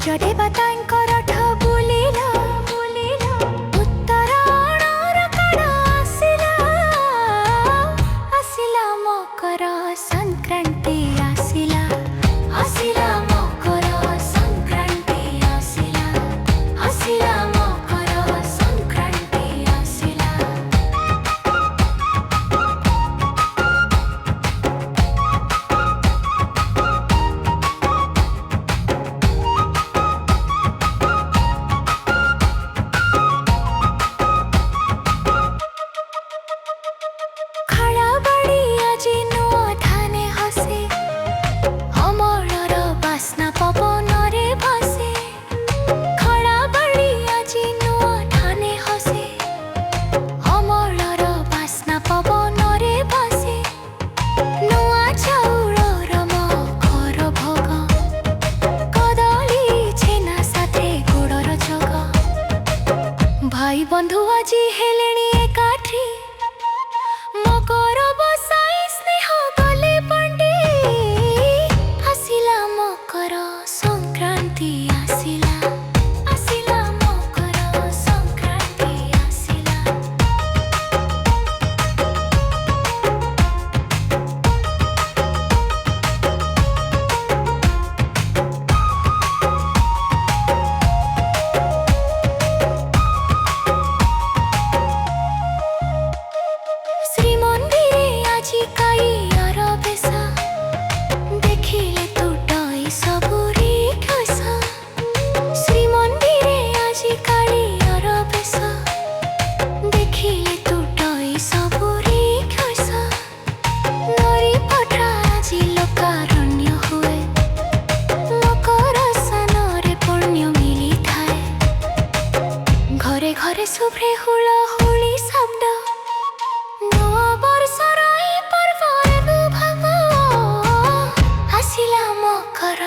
सूर्य देवतांकर रथ बुलिला उत्तरायणर काळ आसिला मकर संक्रांति आसिला मकर संक्रांति आसिला मकर संक्रांति आसिला। भाई बंधु आजी हेलेनी एकाठी मकर बसाई स्नेह गले पंडी आसिला मकर संक्रांति आसिला मकर संक्रांति आसिला। घरे घरे शुभ्रे हुलहुली शब्द नवा वर्षर पर्व भाव आसिला मकर